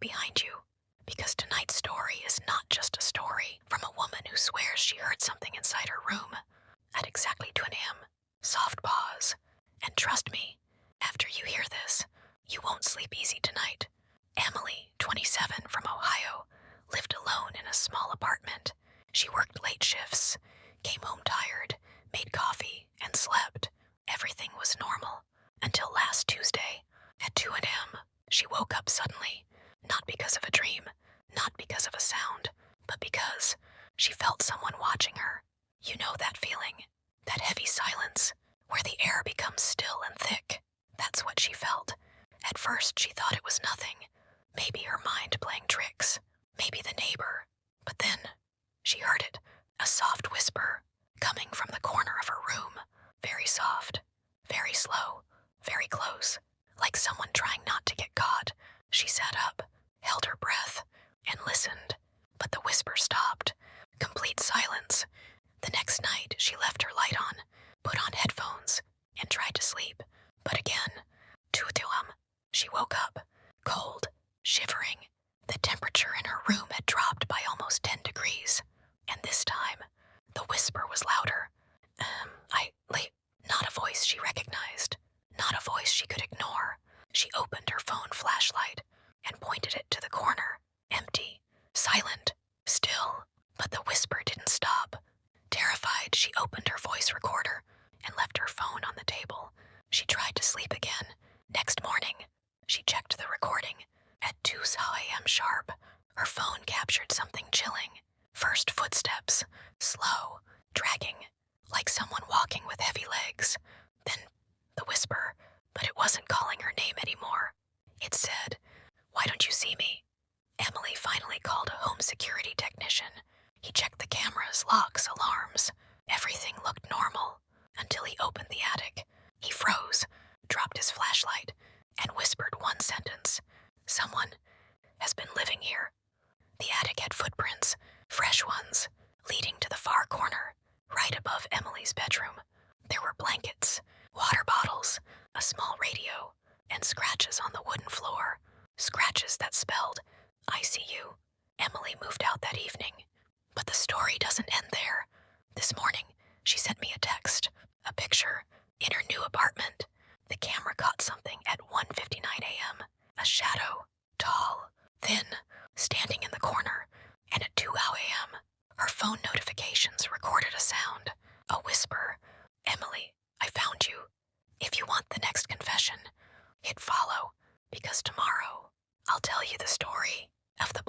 look behind you, because tonight's story is not just a story from a woman who swears she heard something inside her room at exactly 2 a.m. Soft pause, and trust me, after you hear this, you won't sleep easy tonight. Emily, 27, from Ohio, lived alone in a small apartment. She worked late shifts, came home tired, made coffee, and slept. Everything was normal until last Tuesday. At 2 a.m., she woke up suddenly, not because of a dream, not because of a sound, but because she felt someone watching her. You know that feeling, that heavy silence, where the air becomes still and thick. That's what she felt. At first, she thought it was nothing. Maybe her mind playing tricks. Maybe the neighbor. But then, she heard it, a soft whisper, coming from the corner of her room. Very soft, very slow, very close, like someone trying not to get caught. She sat up, held her breath, and listened. But the whisper stopped. Complete silence. The next night, she left her light on, put on headphones, and tried to sleep. But again, 2 a.m., she woke up, cold, shivering. The temperature in her room had dropped by almost 10 degrees. And this time, the whisper was louder. Not a voice she recognized, not a voice she could ignore. She opened her phone flashlight and pointed it to the corner, empty, silent, still. But the whisper didn't stop. Terrified, she opened her voice recorder and left her phone on the table. She tried to sleep again. Next morning, she checked the recording. At 2 a.m. sharp, her phone captured something chilling. First footsteps, slow, dragging, like someone walking with heavy legs. Then the whisper, but it wasn't calling her name anymore. It said, "Why don't you see me?" Emily finally called a home security technician. He checked the cameras, locks, alarms. Everything looked normal until he opened the attic. He froze, dropped his flashlight, and whispered one sentence. "Someone has been living here." The attic had footprints, fresh ones, leading to the far corner, right above Emily's bedroom. There were blankets, water bottles, a small radio, and scratches on the wooden floor. Scratches that spelled ICU. Emily moved out that evening. But the story doesn't end there. This morning, she sent me a text, a picture, in her new apartment. The camera caught something at 1:59 a.m. A shadow, tall, thin, standing in the corner. And at 2 a.m., her phone notifications recorded a sound, a whisper. "Emily, I found you. If you want the next confession, hit follow, because tomorrow I'll tell you the story of the